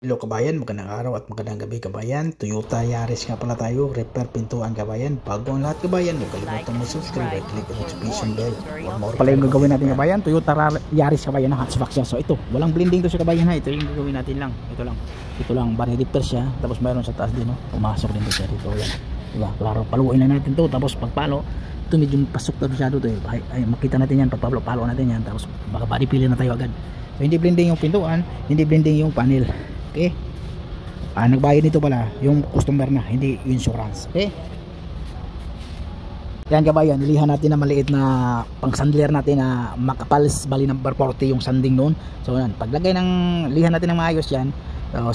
Hello kabayan, magandang araw at magandang gabi kabayan. Toyota Yaris nga pala tayo, repair pintuan kabayan. Bago ang lahat kabayan, huwag kalimutan mag-subscribe at click the notification bell for more. Pala yung gagawin natin kabayan, Toyota Yaris kabayan na hatchback siya. So ito, walang blending to siya kabayan ha. Ito yung gagawin natin lang. Ito lang, bari repair siya. Tapos mayroon sa taas din, no? Pumasok din to siya dito. Yan. Diba? Klaro, paluin lang natin to. Tapos pagpalo, ito medyo pasok na masyado to. Ay, makita natin yan, pagpalo natin yan. Tapos baka body pili na tayo agad. So hindi blending yung pintuan, hindi blending yung panel. Okay? Nagbayad nito pala yung customer na, hindi yung insurance. Okay? Yan kabayan, nilihan natin na maliit na pang sandler natin na makapal, bali number 40 yung sanding noon. So yan, paglagay ng lihan natin ng maayos yan,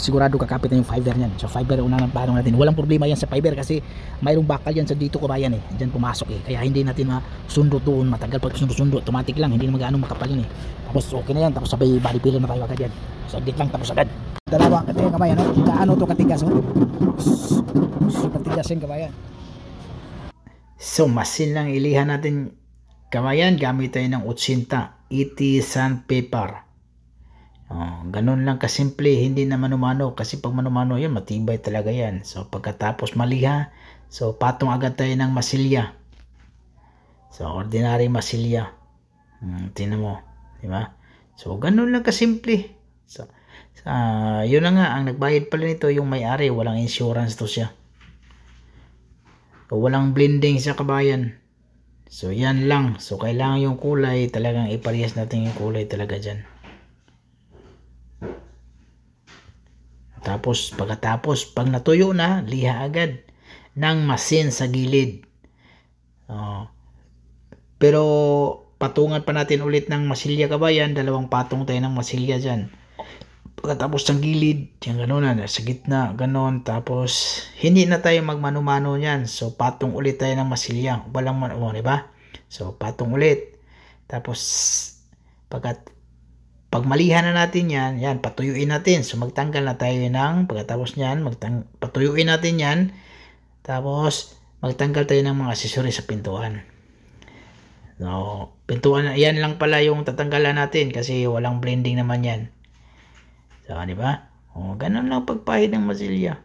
sigurado kakapit na yung fiber niyan. So fiber una ng plano natin. Walang problema yan sa fiber kasi mayroong bakal yan sa dito kabayan eh. Diyan pumasok eh. Kaya hindi natin masundo doon, matagal pag sundo automatic lang, hindi na magano makapal yun eh. Tapos okay na yan, tapos sabay body pillar na tayo agad yan. Saglit lang tapos agad. Dalawang katigas kabayan, no? Kaano to katigas, no? Super tigas yan kabayan. So masin lang ilihan natin kabayan, gamit tayo ng 80 sandpaper. Ganun lang kasimple, hindi na manumano kasi pag manumano yan matibay talaga yan. So pagkatapos maliha, so patong agad tayo ng masilya. So ordinary masilya. Tingnan mo, di ba? So ganun lang kasimple. So yun na nga, ang nagbayad pala nito yung may-ari, walang insurance to siya. So, walang blending sa kabayan. So yan lang. So kailangan yung kulay, talagang iparehas natin yung kulay talaga dyan. Tapos pagkatapos, pag natuyo na, liha agad ng masin sa gilid. Pero patungan pa natin ulit ng masilya kabayan, dalawang patong tayo ng masilya dyan. Pagkatapos ng gilid, yung gano'n na, sa gitna, gano'n. Tapos, hindi na tayo magmano-mano yan. So, patong ulit tayo ng masilya. Walang mano, diba? So, patong ulit. Tapos, pag malihan na natin yan, patuyuin natin. So, magtanggal na tayo ng, pagkatapos nyan, patuyuin natin yan. Tapos, magtanggal tayo ng mga accessories sa pintuan. So, pintuan, yan lang pala yung tatanggalan natin kasi walang blending naman yan. So, di ba? Ganun lang pagpahid ng masilya.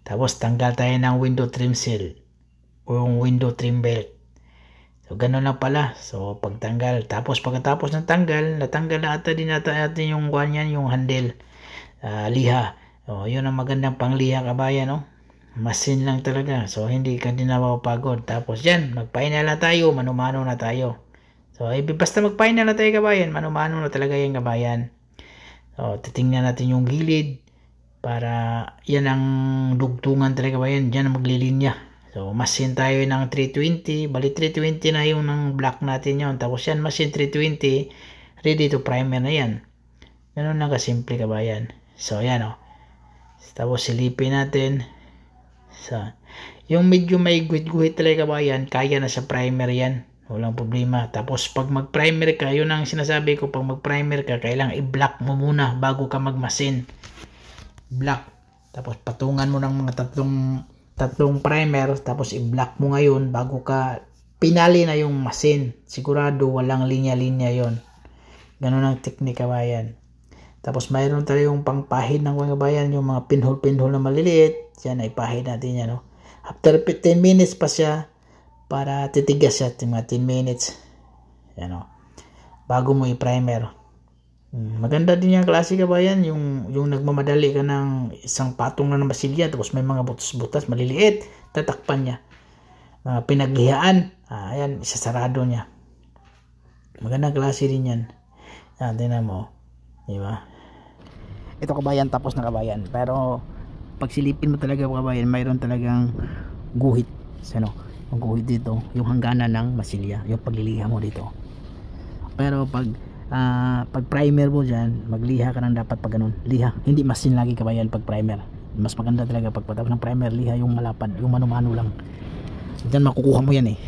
Tapos tanggal tayo ng window trim seal o yung window trim belt. So, ganun lang pala. So, pagtanggal. Tapos, pagkatapos ng tanggal, natanggal na ata din natin yung ganyan, yung handle. Liha. Yun ang magandang pangliha kabayan, no? Masin lang talaga. So, hindi ka din napapagod. Tapos yan, magpahinal na tayo. Manumano na tayo. So, basta magpahinal na tayo kabayan. Manumano na talaga yung kabayan. So, titingnan natin yung gilid. Para yan ang dugtungan talaga kabayan. Diyan ang maglilinya. So, masin tayo ng 320. Bali 320 na yung ng black natin yun. Tapos yan, masin 320. Ready to primer na yan. Ganun lang kasimple kabayan. So, yan o. Tapos silipin natin. So, yung medyo may guhit-guhit talaga kabayan, kaya na sa primer yan. Walang problema. Tapos pag mag-primer ka, yun ang sinasabi ko, pag mag-primer ka, kailangan i-block mo muna bago ka magmasin. Block. Tapos patungan mo ng mga tatlong primer, tapos i-block mo ngayon bago ka pinali na yung masin. Sigurado walang linya-linya yon. Ganun ang teknik kabayan. Tapos mayroon tayo yung pangpahid ng kabayan, yung mga pinhole-pinhole na maliliit. Yan, ipahid natin yan. No? After 10 minutes pa siya, para titigas siya, mga 10 minutes. Yan, no? Bago mo i-primer. Maganda din yung klase kabayan, yung nagmamadali ka ng isang patong na masilya, tapos may mga butas-butas, maliliit, tatakpan niya. Pinaglihaan, ayan, isasarado niya. Magandang klase din yan. Yan, tingnan mo. Diba? Ito kabayan, tapos na kabayan. Pero pag silipin mo talaga kabayan, mayroon talagang guhit. Yung guhit dito, yung hangganan ng masilya, yung pagliliha mo dito. Pero pag primer mo dyan, magliha ka ng dapat pag ganun. Liha, hindi masin lagi kabayan pag primer. Mas maganda talaga pag patapos ng primer, liha yung malapad, yung mano-mano lang. Diyan makukuha mo yan eh.